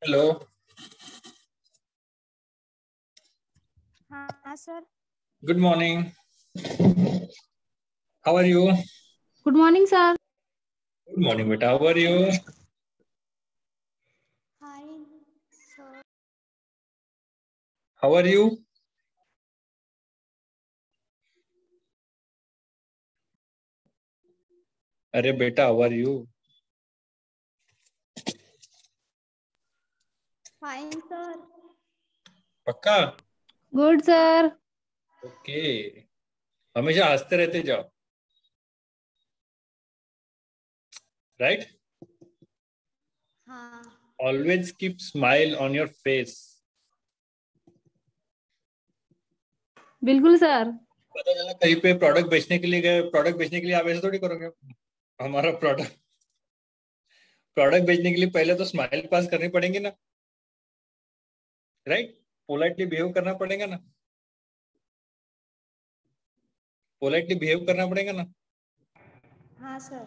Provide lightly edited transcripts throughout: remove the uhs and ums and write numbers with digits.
Hello. हाँ sir. Good morning. How are you? Good morning sir. Good morning बेटा, how are you? Fine sir. How are you? अरे बेटा, how are you? Fine sir. पक्का? Good sir. Okay. हमेशा हंसते रहते जाओ, right? हाँ। Always keep smile on your face. बिल्कुल सर। पता चला कहीं पे प्रोडक्ट बेचने के लिए गए, प्रोडक्ट बेचने के लिए आप ऐसे थोड़ी करोगे। हमारा प्रोडक्ट प्रोडक्ट बेचने के लिए पहले तो स्माइल पास करनी पड़ेगी ना, राइट? पोलाइटली बिहेव करना पड़ेगा ना, पोलाइटली बिहेव करना पड़ेगा ना। हाँ sir.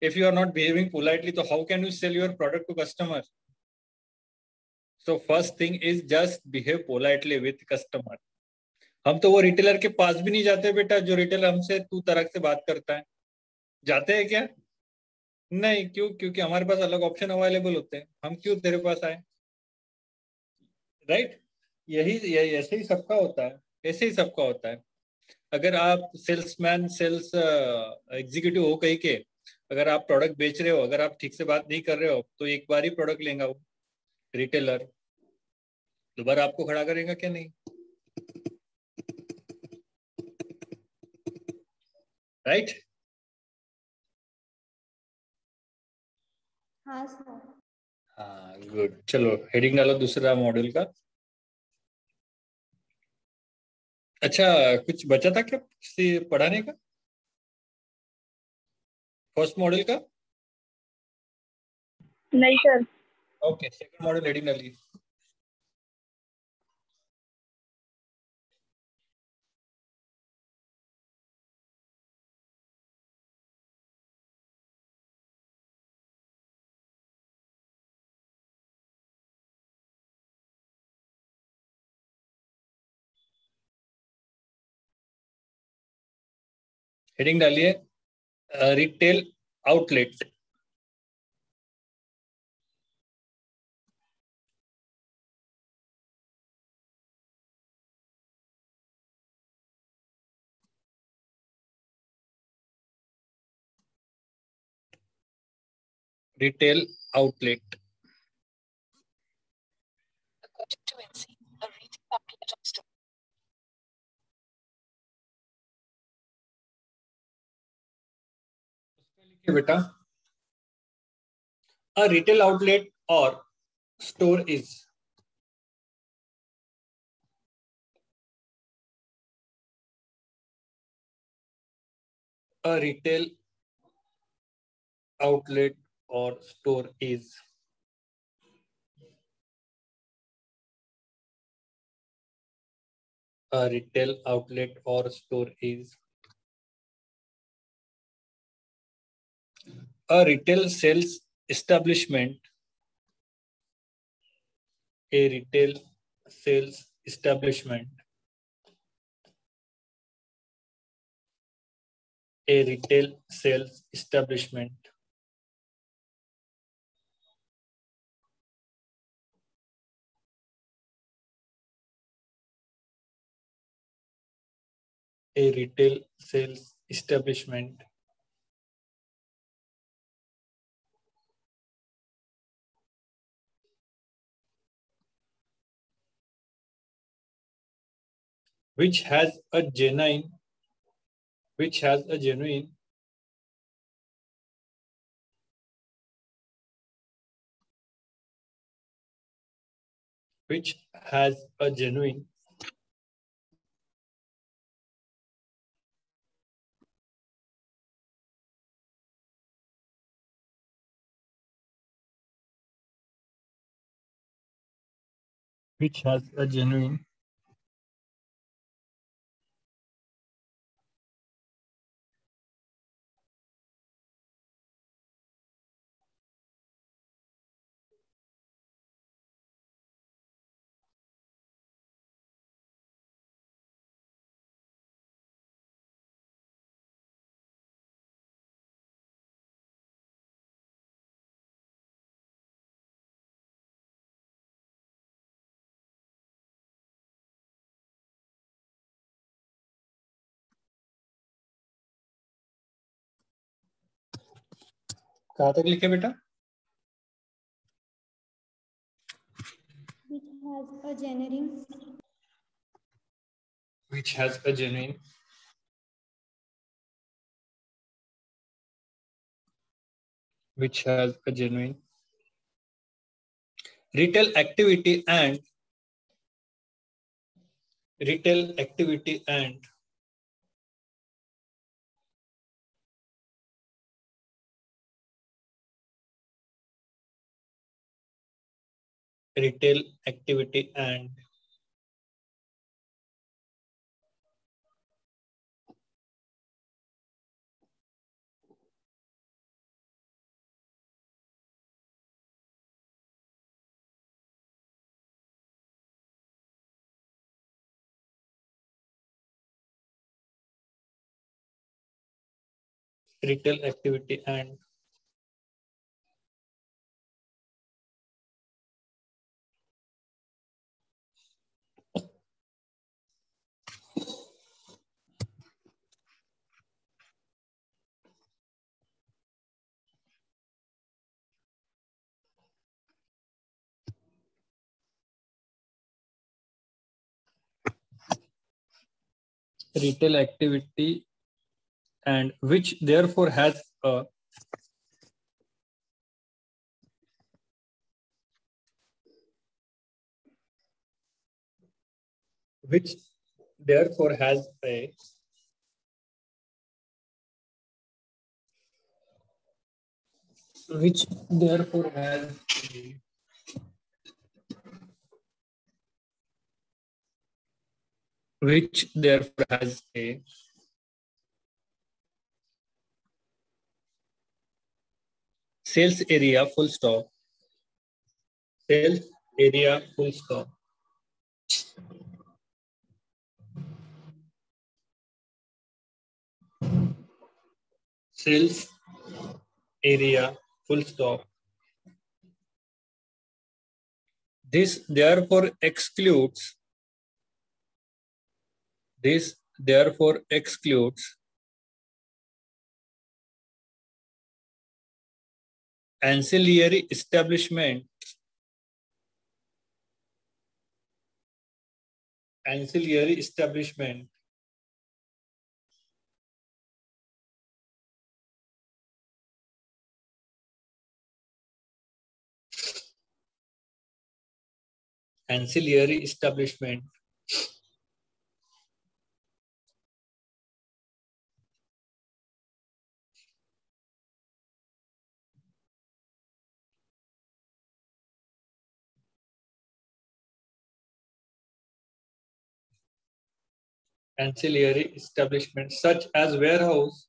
If you are not behaving politely, तो how can you sell your product to customer? So first thing is just behave politely with customer. हम तो वो रिटेलर के पास भी नहीं जाते बेटा, जो रिटेलर हमसे तू तरह से बात करता है। जाते हैं क्या? नहीं। क्यों? क्योंकि हमारे पास अलग ऑप्शन अवेलेबल होते हैं। हम क्यों तेरे पास आए? राइट? यही ऐसे ही सबका होता है, ऐसे ही सबका होता है। अगर आप सेल्समैन, सेल्स एग्जीक्यूटिव हो कहीं के, अगर आप प्रोडक्ट बेच रहे हो, अगर आप ठीक से बात नहीं कर रहे हो, तो एक बार ही प्रोडक्ट लेगा वो रिटेलर, दोबारा आपको खड़ा करेगा क्या? नहीं, राइट? हाँ सर। हाँ, गुड। चलो हेडिंग डालो दूसरा मॉड्यूल का। अच्छा, कुछ बचा था क्या पढ़ाने का फर्स्ट मॉड्यूल का? नहीं sir. Okay, second module heading डालिए। हेडिंग डालिए, रिटेल आउटलेट। Retail outlet. लिखिए बेटा, a retail outlet or store is a retail outlet or store is a retail outlet or store is a retail sales establishment, a retail sales establishment, a retail sales establishment, a retail sales establishment which has a genuine which has a genuine which has a genuine which has a genuine कहाँ तक लिखे बेटा? Which has a genuine. Which has a genuine. Which has a genuine retail activity and retail activity and retail activity and retail activity and retail activity and which therefore has a which therefore has a which therefore has a which therefore has a sales area full stop. Sales area full stop. Sales area full stop. This therefore excludes ancillary establishment ancillary establishment ancillary establishment ancillary establishment such as warehouse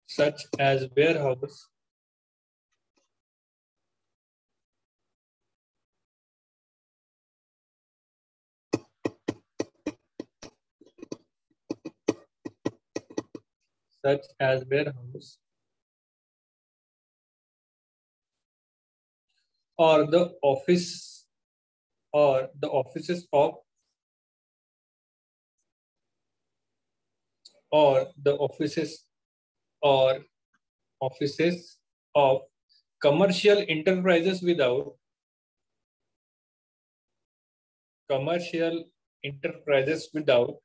such as warehouse or the office or the offices of or the offices of commercial enterprises without commercial enterprises without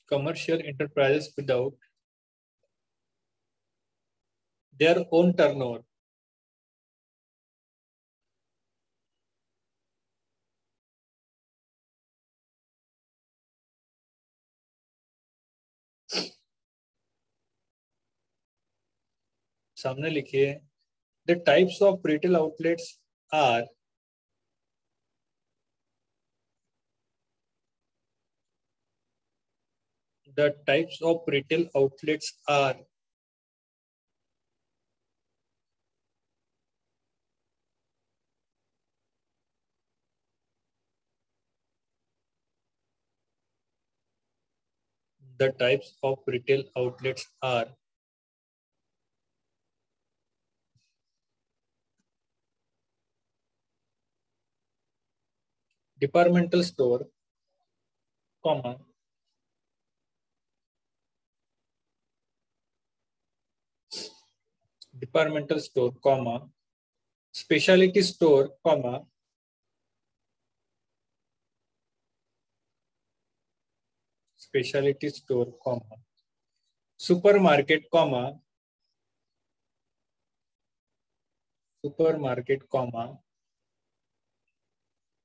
commercial enterprises without their own turnover. सामने लिखिए the types of retail outlets are the types of retail outlets are The types of retail outlets are departmental store, comma, departmental store, comma, specialty store, comma, specialty store, comma, supermarket, comma, supermarket, comma,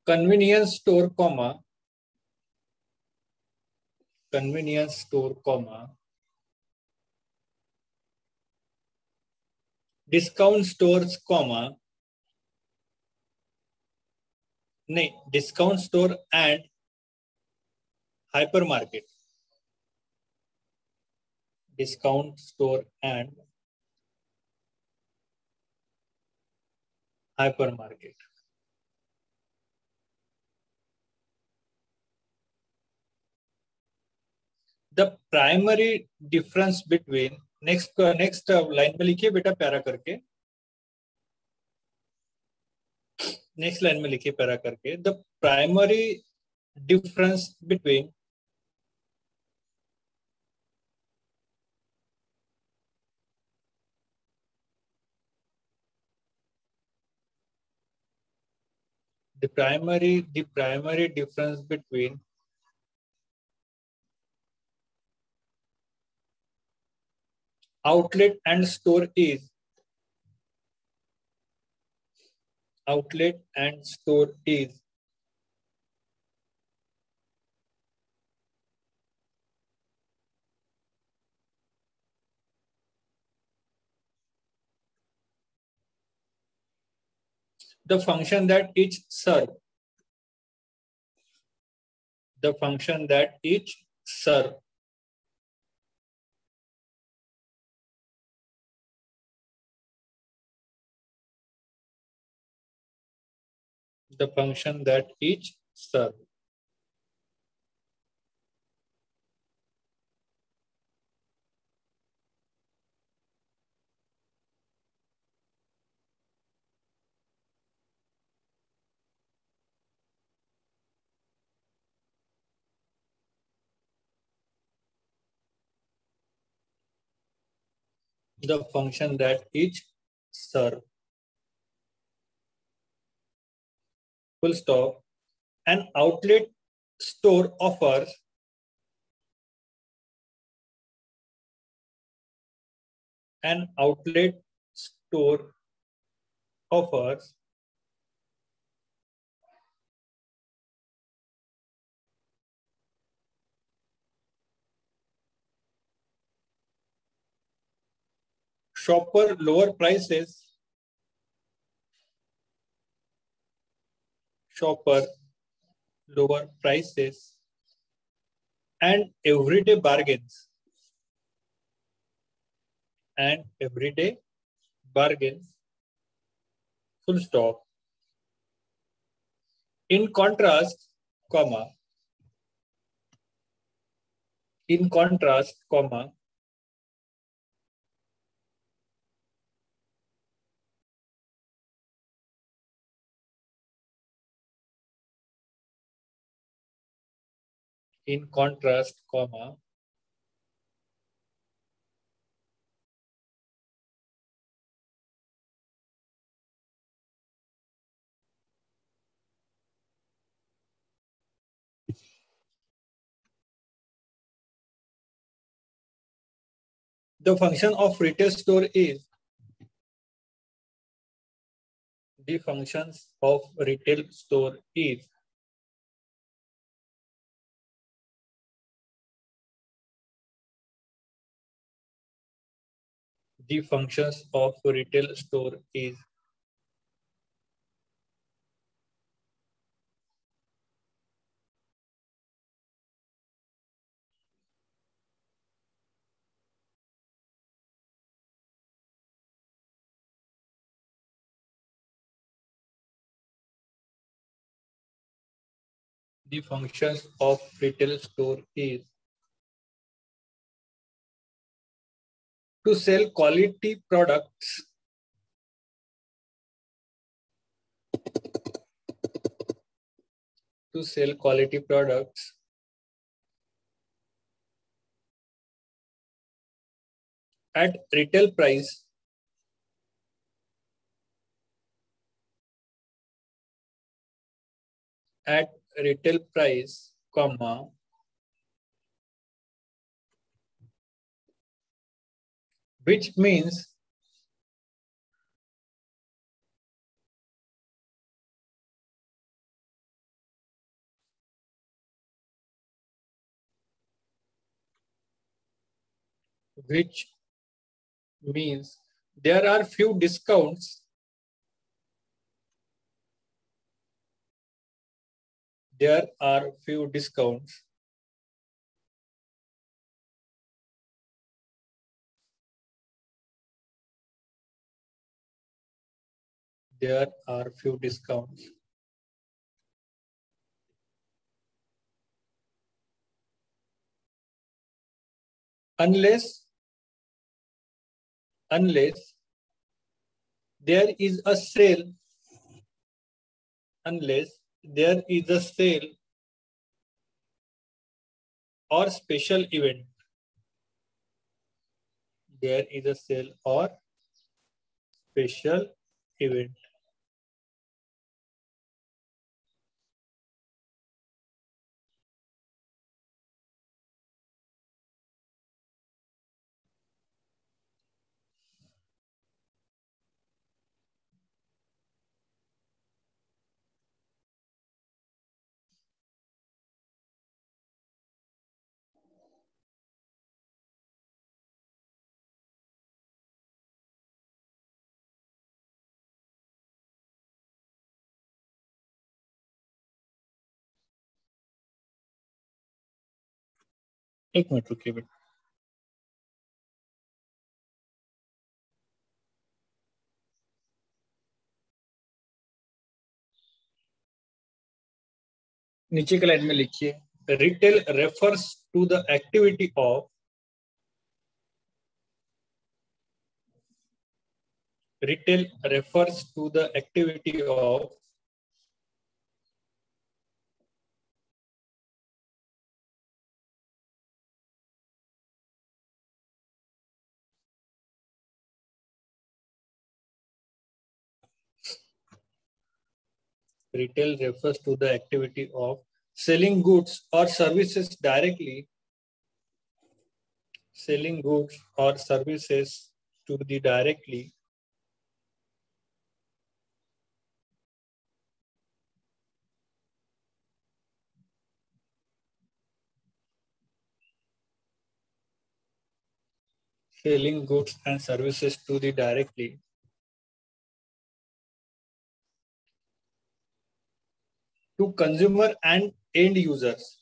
convenience store, comma, convenience store, comma, discount stores, comma, नहीं, discount store and hypermarket, discount store and hypermarket. The primary difference between next line में लिखिए बेटा para करके, next line में लिखिए para करके, the primary difference between the primary difference between outlet and store is the function that each serve, the function that each serve, the function that each serve. The function that each serve. Full stop. An outlet store offers shopper lower prices, and everyday bargains, full stop. In contrast, comma, in contrast, comma, in contrast, comma, the function of retail store is, the functions of retail store is the functions of retail store is the functions of retail store is to sell quality products at retail price comma which means there are few discounts unless there is a sale or special event. एक minute रुकिए बेटा. नीचे के line में लिखिए retail refers to the activity of selling goods or services directly to the directly selling goods and services to the directly to consumer and end users.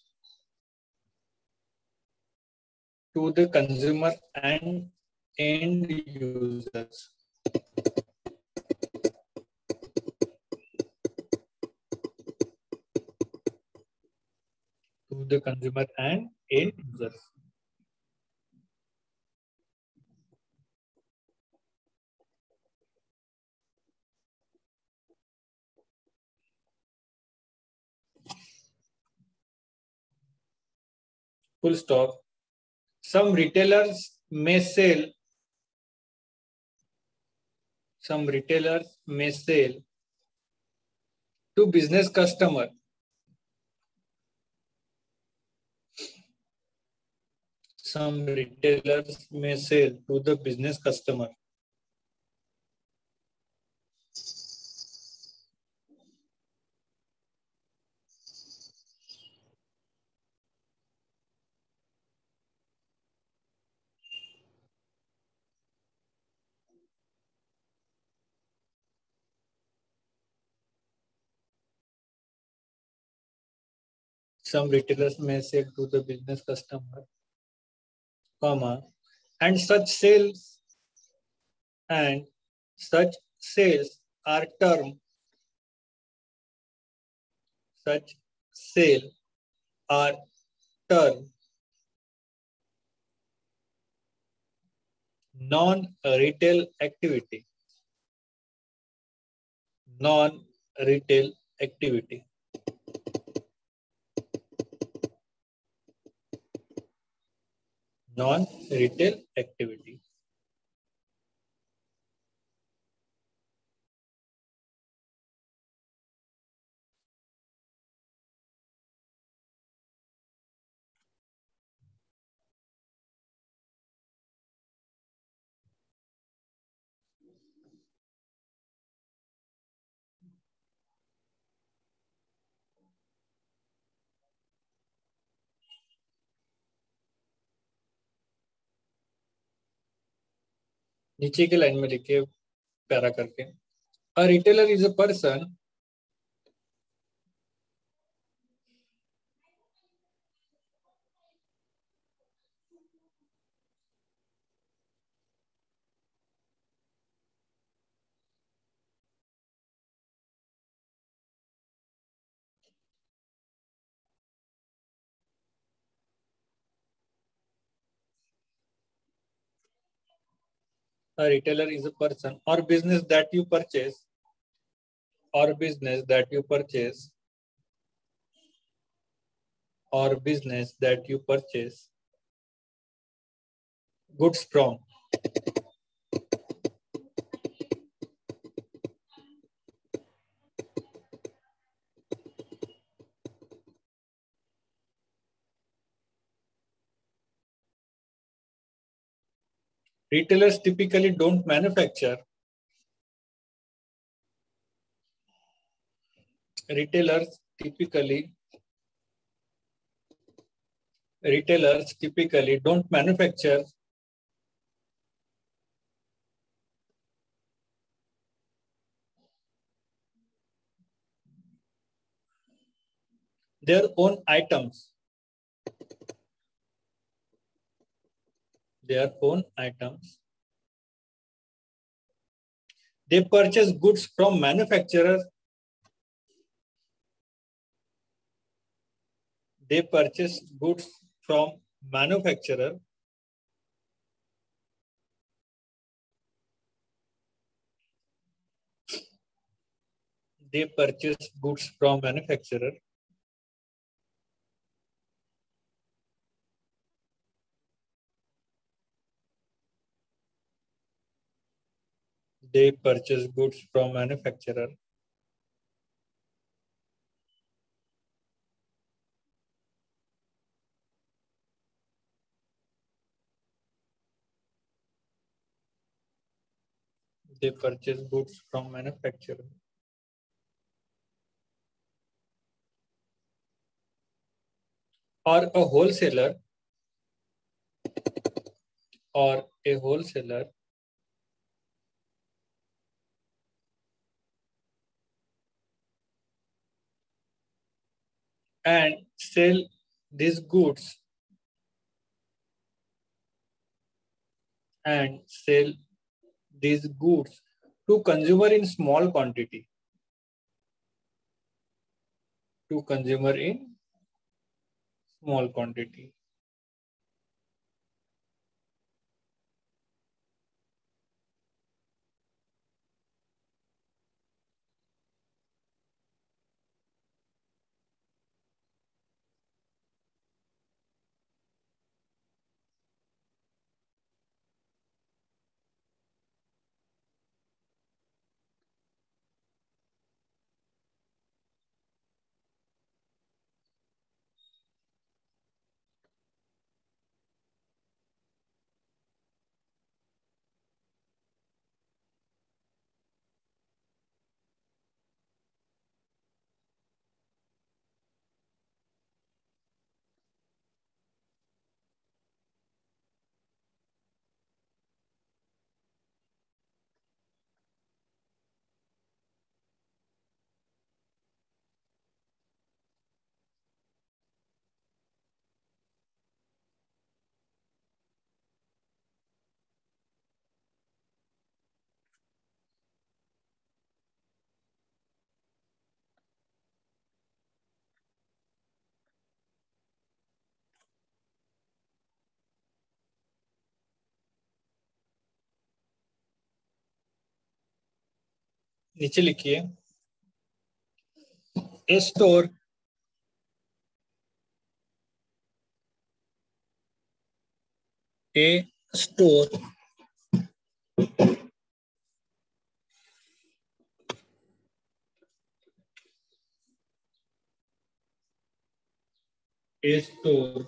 To the consumer and end users. To the consumer and end users. Full stop. Some retailers may sell to business customer. Some retailers may sell to the business customer. Some retailers may sell to the business customer, comma, and such sales are termed non-retail activity. Non-retail activity. Non-retail activity. नीचे के line में लिखिए para करके. A retailer is a person or business that you purchase or business that you purchase or business that you purchase goods from. Retailers typically don't manufacture. Retailers typically don't manufacture their own items. Their own items. They purchase goods from manufacturers. They purchase goods from manufacturer. They purchase goods from manufacturer. They purchase goods from manufacturer. They purchase goods from manufacturer. Or a wholesaler. Or a wholesaler. And sell these goods. And sell these goods to consumer in small quantity. To consumer in small quantity. नीचे लिखिए ए store A store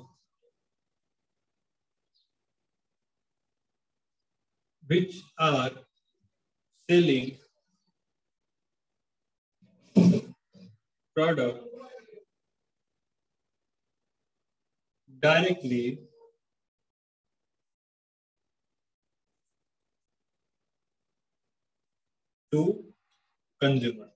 which are selling product directly to consumer.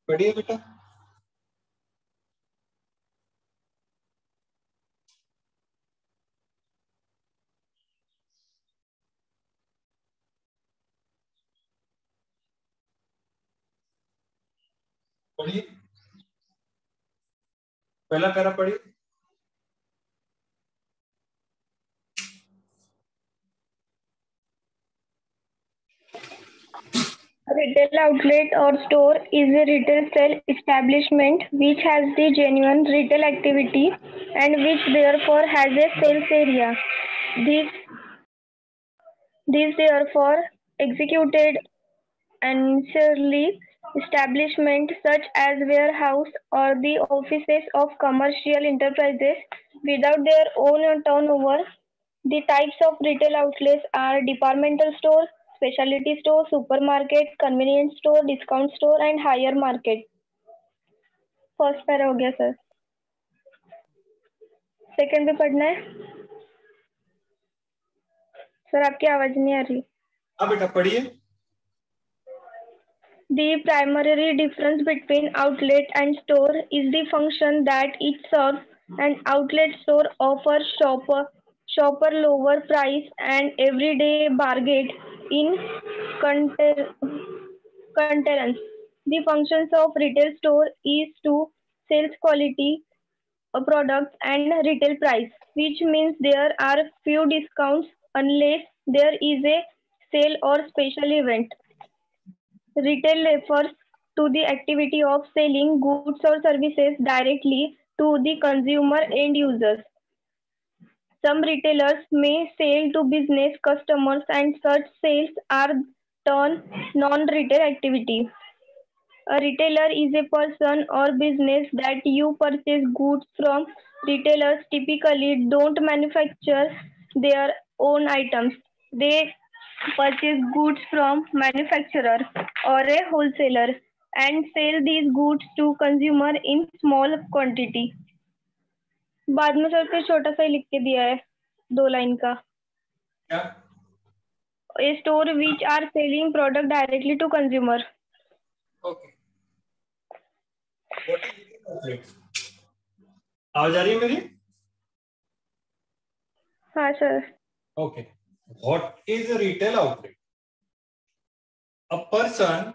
पढ़िए बेटा। पढ़िए, पहला para पढ़िए। A retail outlet or store is a retail sale establishment which has the genuine retail activity and which therefore has a sales area. These therefore executed ancillary establishments such as warehouse or the offices of commercial enterprises without their own turnover. The types of retail outlets are departmental store, specialty store, supermarket, convenience store, discount store and higher market. First para हो गया sir. Second भी पढ़ना है sir. आपकी आवाज नहीं आ रही। हाँ बेटा पढ़िए। The primary difference between outlet and store is the function that it serves. An outlet store offers shopper lower price and everyday bargain in containers. The functions of retail store is to sales quality products and retail price. which means there are few discounts unless there is a sale or special event. Retail refers to the activity of selling goods or services directly to the consumer end users. Some retailers may sell to business customers and such sales are termed non-retail activity. A retailer is a person or business that you purchase goods from. Retailers typically don't manufacture their own items. They purchase goods from manufacturer or a wholesaler and sell these goods to consumer in small quantity. बाद में sir फिर छोटा सा ही लिख के दिया है 2 line का. क्या? A store which are selling product directly to consumer. Okay. What is आवाज आ रही है मेरी? हाँ sir. Okay. What is a retail outlet? A person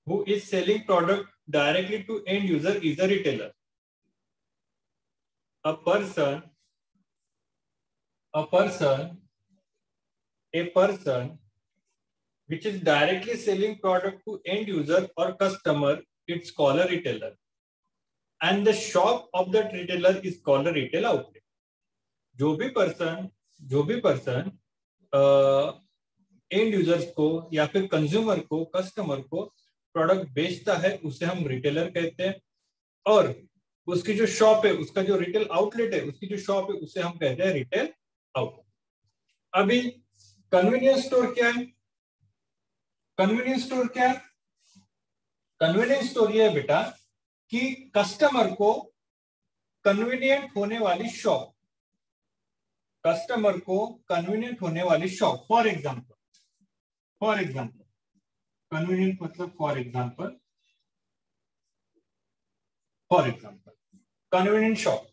who is selling product directly to end user is a retailer. A person which is directly selling product to end user or customer, it's called a retailer. And the shop of that retailer is called a retail outlet. जो भी person and users को या फिर consumer को, customer को product बेचता है उसे हम रिटेलर कहते हैं, और उसकी जो शॉप है, उसका जो रिटेल आउटलेट है, उसकी जो शॉप है, उसे हम कहते हैं रिटेल आउटलेट. अभी कन्वीनियंस स्टोर क्या है? कन्वीनियंस स्टोर ये है बेटा कि कस्टमर को कन्वीनियंट होने वाली शॉप, फॉर एग्जाम्पल कन्वीनियंट मतलब फॉर एग्जाम्पल कन्वीनियंट शॉप.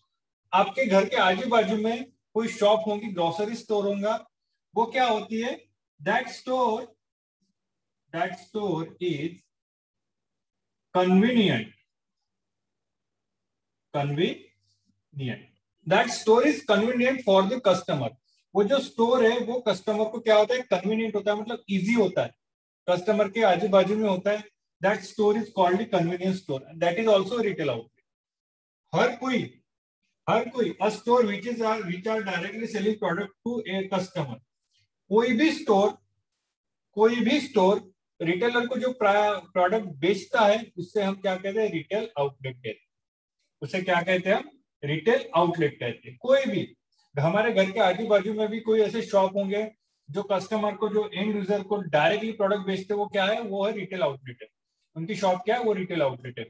आपके घर के आजू बाजू में कोई शॉप होगी, ग्रोसरी स्टोर होगा, वो क्या होती है? That store is convenient. That store is convenient for the customer. वो जो स्टोर है वो कस्टमर को क्या होता है? कन्वीनियंट होता है, मतलब इजी होता है, कस्टमर के आजू बाजू में होता है. That store is called convenience store. That is also retail outlet. हर कोई a store which are directly selling product to a customer. कोई भी स्टोर रिटेलर को जो प्रोडक्ट बेचता है उससे हम क्या कहते हैं? रिटेल आउटलेट कहते हैं. उसे क्या कहते हैं? हम रिटेल आउटलेट कहते हैं. कोई भी, हमारे घर के आजू बाजू में भी कोई ऐसे शॉप होंगे जो कस्टमर को, जो एंड यूजर को डायरेक्टली प्रोडक्ट बेचते हैं, वो क्या है? वो है रिटेल आउटलेट है. उनकी शॉप क्या है? वो रिटेल आउटलेट है.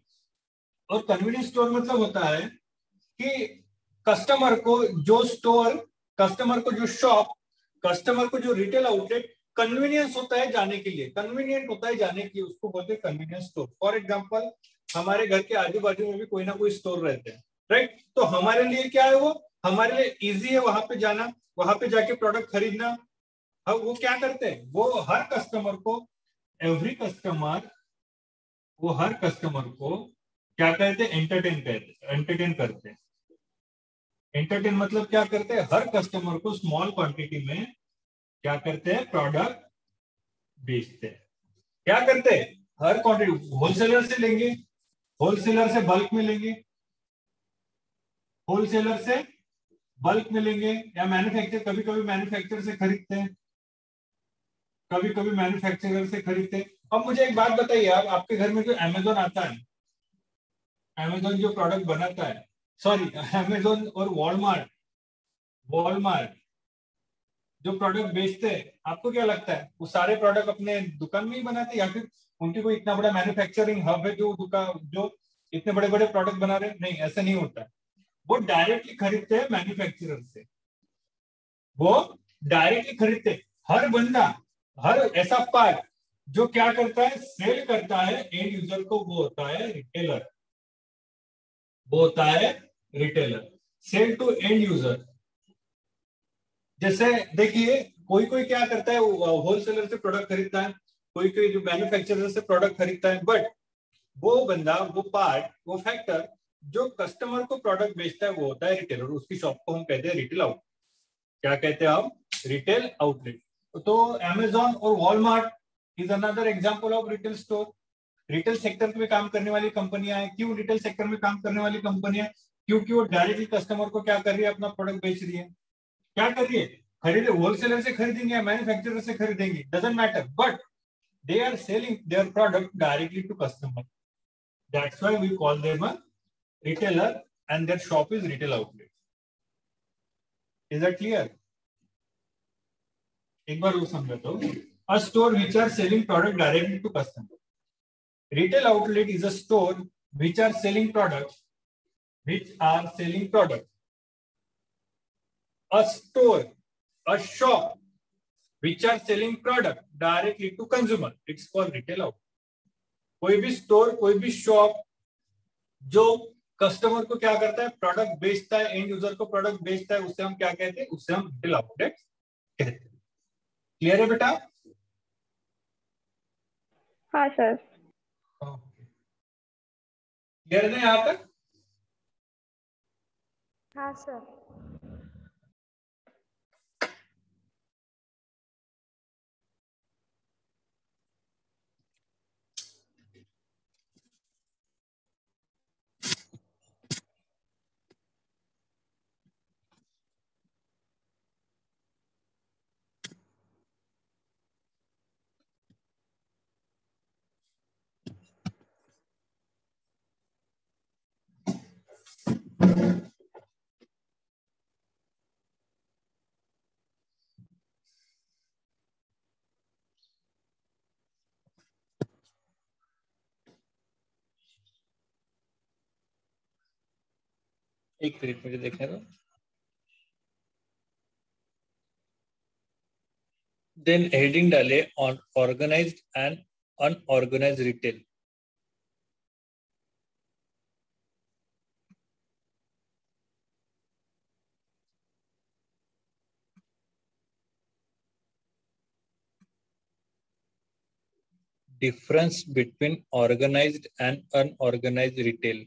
और कन्वीनियंस स्टोर मतलब होता है कि कस्टमर को जो शॉप, कस्टमर को जो रिटेल आउटलेट कन्वीनियंस होता है जाने के लिए, उसको बोलते हैं कन्वीनियंस स्टोर. फॉर एग्जांपल हमारे घर के आजू बाजू में भी कोई ना कोई स्टोर रहते हैं, राइट? तो हमारे लिए क्या है? वो हमारे लिए इजी है वहां पे जाना, वहां पे जाके प्रोडक्ट खरीदना. वो क्या करते हैं? वो हर कस्टमर को क्या कहते हैं? एंटरटेन करते हैं. एंटरटेन मतलब क्या करते हैं? हर कस्टमर को स्मॉल क्वांटिटी में क्या करते हैं? प्रोडक्ट बेचते हैं. क्या करते हैं? हर क्वांटिटी. होलसेलर से लेंगे, होलसेलर से बल्क में लेंगे, या मैन्युफैक्चर, कभी कभी मैन्युफैक्चर से खरीदते हैं, अब मुझे एक बात बताइए, आपके घर में जो अमेजोन आता है, अमेजोन जो प्रोडक्ट बनाता है, अमेजोन और वॉलमार्ट जो प्रोडक्ट बेचते हैं, आपको क्या लगता है? वो सारे प्रोडक्ट अपने दुकान में ही बनाते हैं या फिर उनकी कोई इतना बड़ा मैन्युफैक्चरिंग हब है जो इतने बड़े बड़े प्रोडक्ट बना रहे हैं? नहीं, ऐसा नहीं होता है. वो डायरेक्टली खरीदते हैं मैन्युफैक्चरर से. हर बंदा, हर ऐसा पार्ट जो क्या करता है? सेल करता है एंड यूजर को, वो होता है retailer. Sell to end user. जैसे देखिए, कोई क्या करता है? होलसेलर से प्रोडक्ट खरीदता है, कोई जो मैन्युफैक्चरर से प्रोडक्ट खरीदता है, बट वो बंदा, वो पार्ट, वो फैक्टर जो कस्टमर को प्रोडक्ट बेचता है वो होता है रिटेलर, उसकी शॉप को हम कहते हैं रिटेल आउटलेट। क्या कहते हैं हम? Retail outlet. तो अमेजॉन और Walmart is another example of retail store. Retail sector में काम करने वाली कंपनियां हैं। क्यों रिटेल सेक्टर में काम करने वाली कंपनियां? क्योंकि वो डायरेक्टली कस्टमर को क्या कर रही है? अपना प्रोडक्ट बेच रही है। क्या कर रही है? खरीदे, होलसेलर से खरीदेंगे या मैन्युफैक्चरर से खरीदेंगे, doesn't matter, but they are selling their product directly to customer. That's why we call them a retailer and their shop is retail outlet. Is that clear? एक बार वो समझाता हूँ. A store which are selling product directly to customer. Retail outlet is a store which are selling products. A store, a shop which are selling product directly to consumer. It's called retail outlet. कोई भी store, कोई भी shop जो customer को क्या करता है? Product बेचता है, एंड यूजर को प्रोडक्ट बेचता है, उससे हम क्या कहते हैं? उससे हम रिटेल आउटलेट कहते हैं। क्लियर है बेटा? हाँ सर। क्लियर है ना यहाँ तक? हाँ सर। एक मिनट मुझे देखने दो। देन हेडिंग डाले on organised and unorganised retail. Difference between organized and unorganized retail.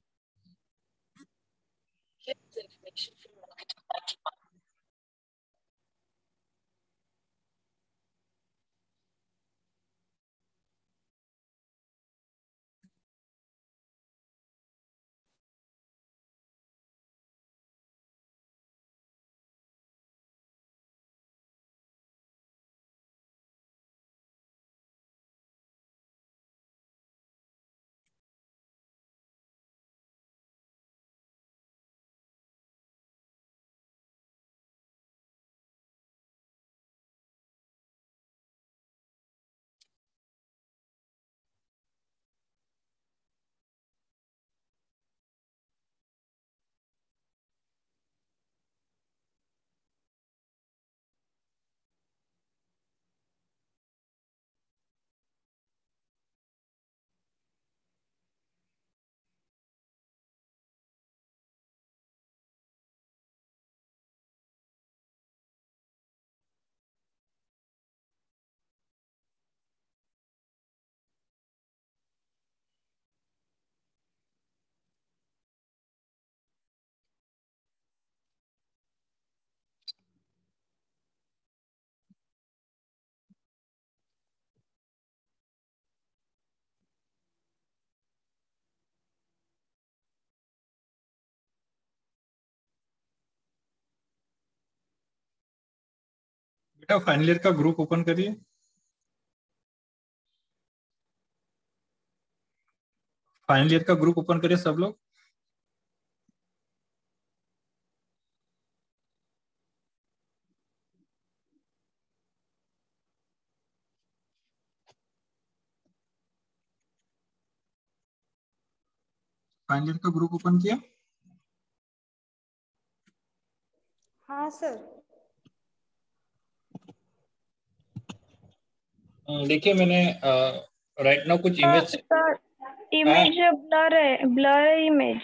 बेटा फाइनल ईयर का ग्रुप ओपन करिए। फाइनल ईयर का ग्रुप ओपन करिए सब लोग। फाइनल ईयर का ग्रुप ओपन किया? हाँ सर। देखिए मैंने राइट नाउ कुछ इमेज। सर इमेज ब्लर है, ब्लर है इमेज।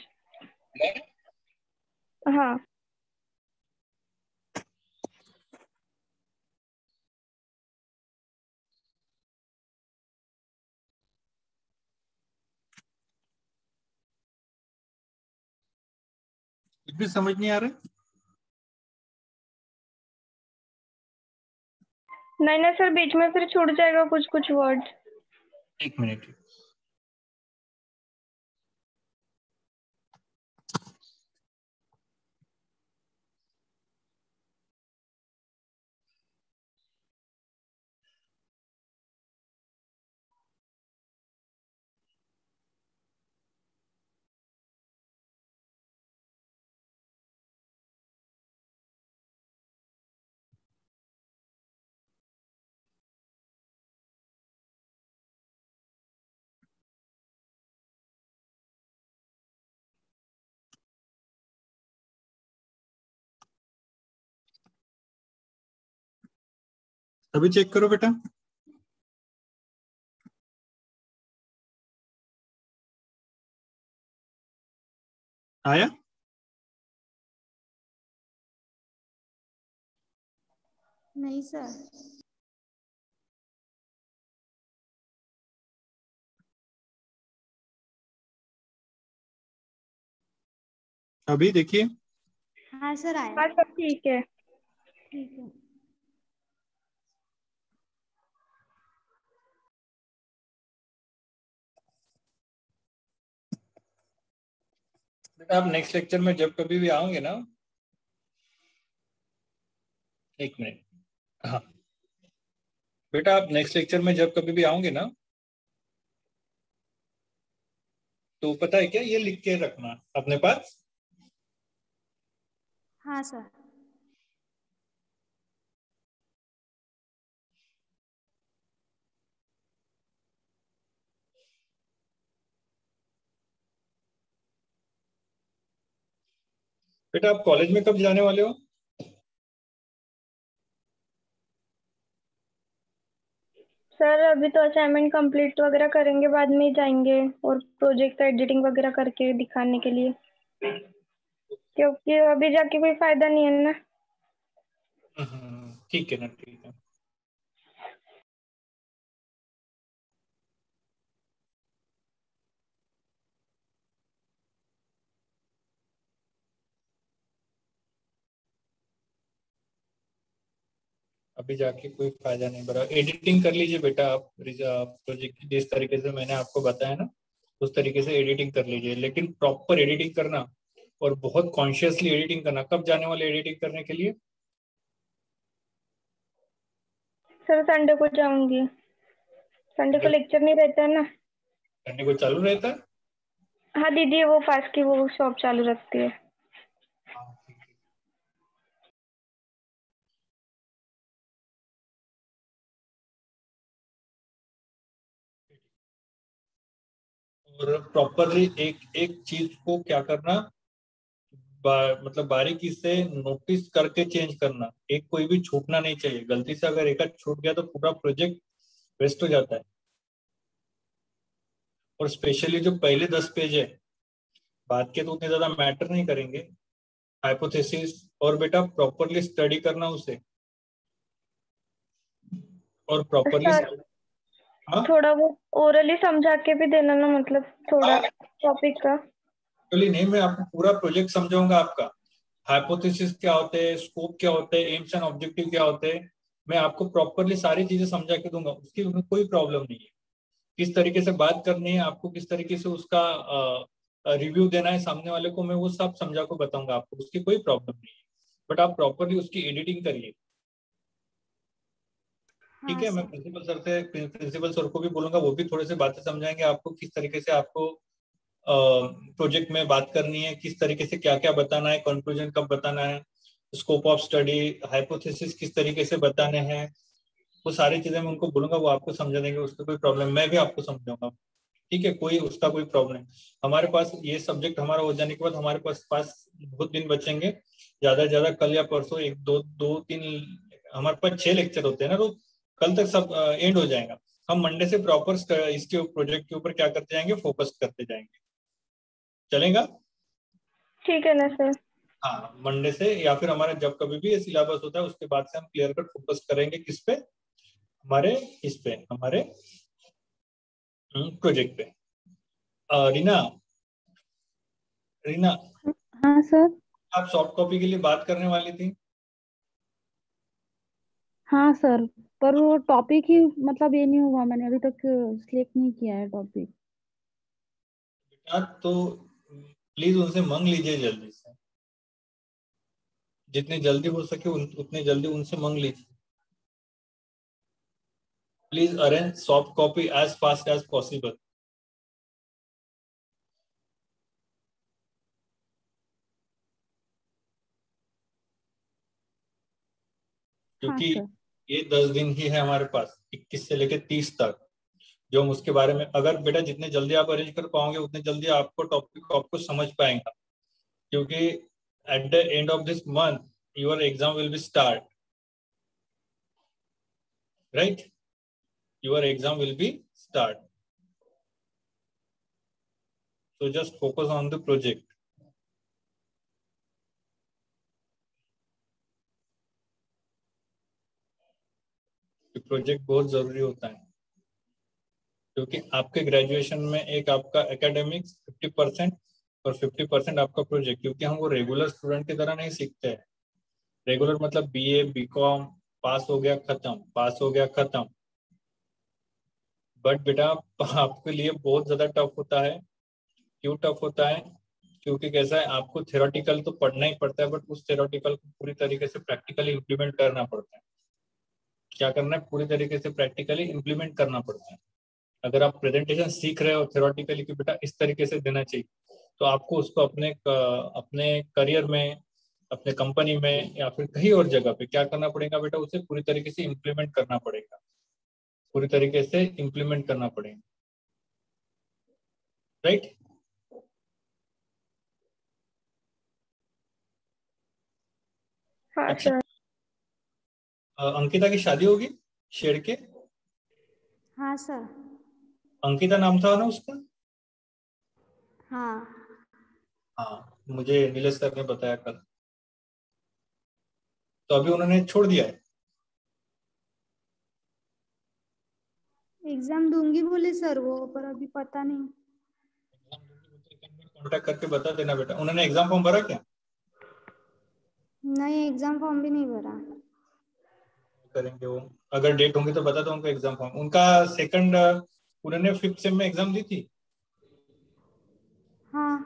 हाँ कुछ भी समझ नहीं आ रहा? नहीं ना सर, बीच में फिर छूट जाएगा कुछ कुछ वर्ड। एक मिनट। अभी चेक करो बेटा, आया? नहीं सर। अभी देखिए। हाँ सर आया। हाँ सर ठीक है। ठीक है। बेटा आप नेक्स्ट लेक्चर में जब कभी भी आओगे ना, एक मिनट, हाँ बेटा आप नेक्स्ट लेक्चर में जब कभी भी आओगे ना, तो पता है क्या, ये लिख के रखना अपने पास। हाँ सर। बेटा आप कॉलेज में कब जाने वाले हो? सर अभी तो असाइनमेंट कंप्लीट वगैरह करेंगे, बाद में ही जाएंगे, और प्रोजेक्ट का एडिटिंग वगैरह करके दिखाने के लिए, क्योंकि अभी जाके कोई फायदा नहीं है ना। ठीक है ना, ठीक है। अभी जाके कोई फायदा नहीं, बराबर एडिटिंग कर लीजिए बेटा आप प्रोजेक्ट की, जिस तरीके से मैंने आपको बताया ना उस तरीके से एडिटिंग कर लीजिए, लेकिन प्रॉपर एडिटिंग करना और बहुत कॉन्शियसली एडिटिंग करना। कब जाने वाले एडिटिंग करने के लिए? सर संडे को जाऊंगी, संडे को लेक्चर नहीं रहता है ना। संडे को चालू रहता है? हाँ दीदी, वो पास की वो शॉप चालू रखती है। हाँ, ठीक है। और प्रॉपरली एक एक चीज को क्या करना, मतलब बारीकी से नोटिस करके चेंज करना, एक कोई भी छूटना नहीं चाहिए। गलती से अगर एक आध छूट गया तो पूरा प्रोजेक्ट वेस्ट हो जाता है। और स्पेशली जो पहले 10 पेज है, बाद के तो उतने ज्यादा मैटर नहीं करेंगे, हाइपोथेसिस, और बेटा प्रॉपरली स्टडी करना उसे, और प्रॉपरली। सर हाँ, थोड़ा वो ओरली समझा के भी देना ना, मतलब थोड़ा टॉपिक का। एक्चुअली नहीं, मैं आपको पूरा प्रोजेक्ट समझाऊंगा आपका, हाइपोथेसिस क्या होते हैं, स्कोप क्या होते हैं, एम्स एंड ऑब्जेक्टिव क्या होते हैं, मैं आपको प्रॉपरली सारी चीजें समझा के दूंगा, उसकी कोई प्रॉब्लम नहीं है। किस तरीके से बात करनी है आपको, किस तरीके से उसका रिव्यू देना है सामने वाले को, मैं वो सब समझा को बताऊंगा आपको, उसकी कोई प्रॉब्लम नहीं है। बट आप प्रॉपरली उसकी एडिटिंग करिए, ठीक हाँ है? मैं सर। प्रिंसिपल सर को भी बोलूंगा, वो भी थोड़े से बातें समझाएंगे आपको, किस तरीके से आपको प्रोजेक्ट में बात करनी है, किस तरीके से क्या क्या बताना है, कंक्लूजन कब बताना है, स्कोप ऑफ स्टडी, हाइपोथेसिस किस तरीके से बताने हैं, वो सारी चीजें मैं उनको बोलूंगा, वो आपको समझा देंगे, उसका कोई प्रॉब्लम, मैं भी आपको समझाऊंगा, ठीक है? कोई उसका कोई प्रॉब्लम। हमारे पास ये सब्जेक्ट हमारा हो जाने के बाद हमारे पास बहुत दिन बचेंगे, ज्यादा से ज्यादा कल या परसों एक दो दो तीन, हमारे पास 6 लेक्चर होते हैं ना, तो कल तक सब एंड हो जाएगा। हम मंडे से प्रॉपर इसके प्रोजेक्ट के ऊपर क्या करते जाएंगे, फोकस करते जाएंगे, चलेगा? ठीक है ना सर। हाँ, मंडे से, या फिर हमारा जब कभी भी ये सिलेबस होता है उसके बाद से हम क्लियर कट फोकस करेंगे किस पे, हमारे इस पे, हमारे प्रोजेक्ट पे। रीना, रीना, हाँ सर। आप सॉफ्ट कॉपी के लिए बात करने वाली थी। हाँ सर, पर वो टॉपिक ही मतलब ये नहीं हुआ, मैंने अभी तक सिलेक्ट नहीं किया है टॉपिक। बेटा तो प्लीज उनसे मांग लीजिए जल्दी से, जितनी जल्दी हो सके उतने जल्दी उनसे मांग लीजिए। Please arrange soft copy as fast as possible. हाँ क्योंकि सर। ये 10 दिन ही है हमारे पास, 21 से लेकर 30 तक, जो हम उसके बारे में, अगर बेटा जितने जल्दी आप अरेंज कर पाओगे उतने जल्दी आपको टॉपिक को आपको समझ पाएंगे। क्योंकि at the end of this month your exam will be start, right? Your exam will be start, so just focus on the project. Project बहुत जरूरी होता है, क्योंकि आपके ग्रेजुएशन में एक आपका एकेडमिक्स 50% और 50% आपका प्रोजेक्ट, क्योंकि हम वो रेगुलर स्टूडेंट की तरह नहीं सीखते हैं। रेगुलर मतलब बीए बीकॉम, पास हो गया खत्म, पास हो गया खत्म। बट बेटा आपके लिए बहुत ज्यादा टफ होता है। क्यों टफ होता है? क्योंकि कैसा है, आपको थ्योरेटिकल तो पढ़ना ही पड़ता है, बट उस थ्योरेटिकल को पूरी तरीके से प्रैक्टिकली इम्प्लीमेंट करना पड़ता है। क्या करना है? पूरी तरीके से प्रैक्टिकली इम्प्लीमेंट करना पड़ता है। अगर आप प्रेजेंटेशन सीख रहे हो थ्योरेटिकली कि बेटा इस तरीके से देना चाहिए, तो आपको उसको अपने करियर में, अपने कंपनी में या फिर कहीं और जगह पे क्या करना पड़ेगा बेटा? उसे पूरी तरीके से इम्प्लीमेंट करना पड़ेगा, पूरी तरीके से इम्प्लीमेंट करना पड़ेगा, राइट? हाँ अच्छा, सर। अंकिता की शादी होगी शेर के? हाँ सर। अंकिता नाम था ना उसका? हाँ। हाँ, मुझे नीलेश सर ने बताया कल। तो अभी उन्होंने छोड़ दिया है? एग्जाम दूंगी बोले सर वो, पर अभी पता नहीं। कांटेक्ट करके बता देना बेटा। उन्होंने एग्जाम फॉर्म भरा क्या? नहीं, एग्जाम फॉर्म भी नहीं भरा। करेंगे वो, अगर डेट होंगी तो बता दो उनको एग्जाम फॉर्म। उनका सेकंड, उन्होंने 5th सेम में एग्जाम दी थी। हाँ।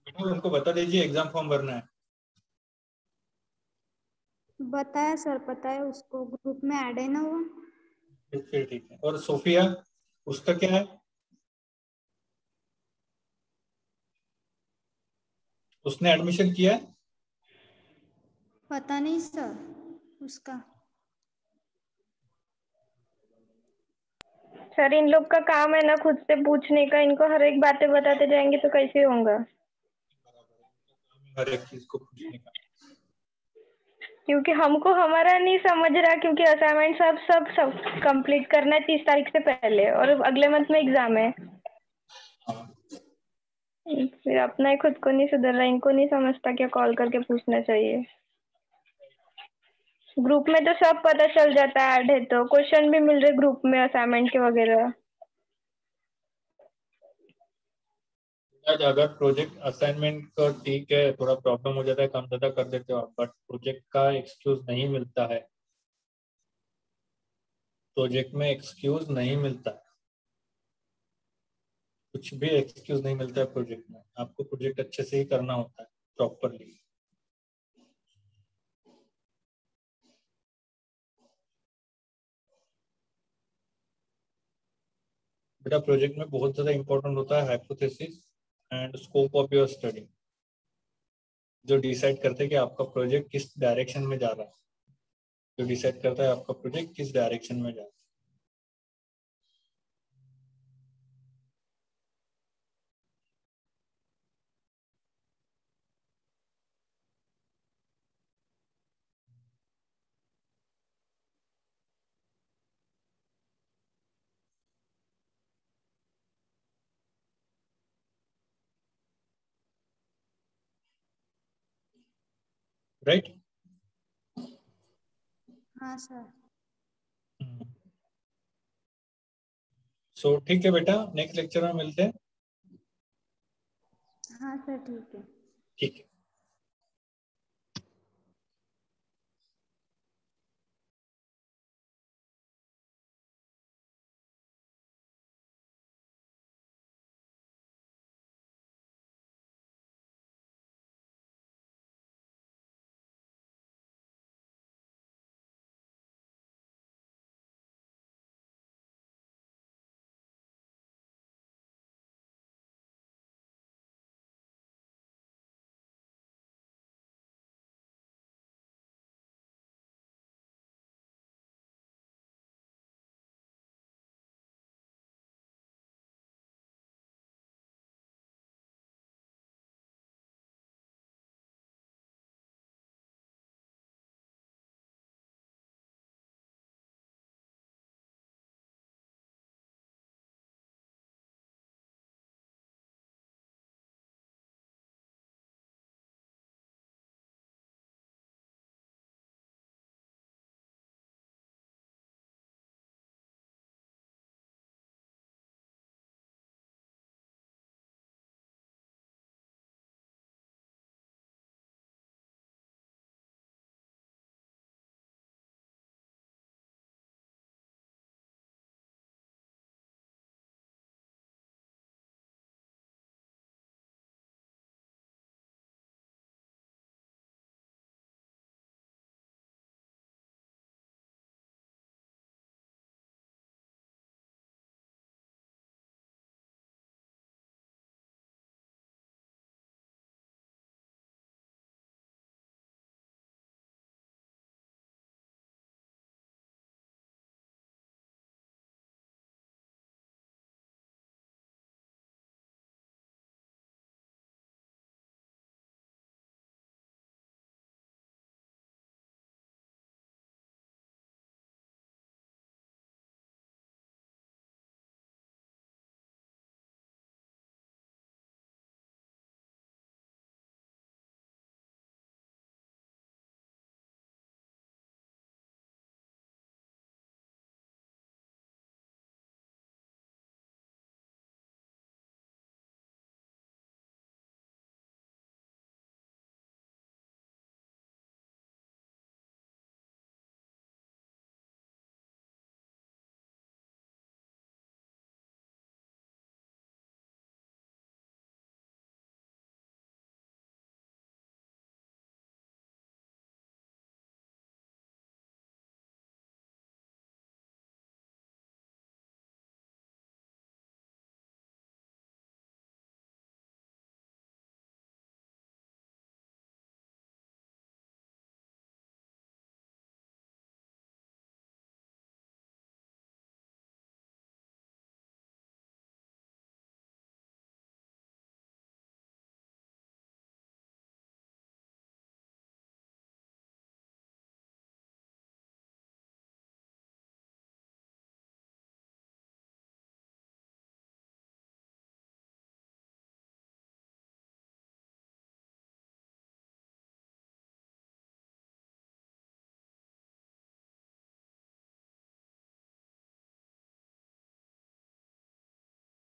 बेटा उनको बता दीजिए एग्जाम फॉर्म भरना है। बताया सर, पता है उसको, ग्रुप में ऐड है ना वो। फिर ठीक है। और सोफिया, उसका क्या है? उसने एडमिशन किया है? पता नहीं सर उसका। सर इन लोग का काम है ना खुद से पूछने का, इनको हर एक बातें बताते जाएंगे तो कैसे होगा? हर एक चीज को पूछने का। क्योंकि हमको हमारा नहीं समझ रहा, क्योंकि असाइनमेंट सब कंप्लीट करना है 30 तारीख से पहले, और अगले मंथ में एग्जाम है। हाँ। फिर अपना ही खुद को नहीं सुधर रहा, इनको नहीं समझता क्या कॉल करके पूछना चाहिए। ग्रुप में तो सब पता चल जाता है, ऐड है तो क्वेश्चन भी मिल रहे ग्रुप में असाइनमेंट के वगैरह। आज अगर प्रोजेक्ट असाइनमेंट का ठीक है, थोड़ा प्रॉब्लम हो जाता है, कम ज्यादा कर देते हो आप, बट प्रोजेक्ट का एक्सक्यूज नहीं मिलता है। प्रोजेक्ट में एक्सक्यूज नहीं मिलता है, कुछ भी एक्सक्यूज नहीं मिलता है प्रोजेक्ट में। आपको प्रोजेक्ट अच्छे से ही करना होता है, प्रॉपरली। बेटा प्रोजेक्ट में बहुत ज्यादा इंपॉर्टेंट होता है hypothesis and scope of your study, जो डिसाइड करते हैं कि आपका प्रोजेक्ट किस डायरेक्शन में जा रहा है, जो डिसाइड करता है आपका प्रोजेक्ट किस डायरेक्शन में जा रहा है। राइट? हाँ सर। सो ठीक है बेटा, नेक्स्ट लेक्चर में मिलते हैं। हाँ सर ठीक है। ठीक है।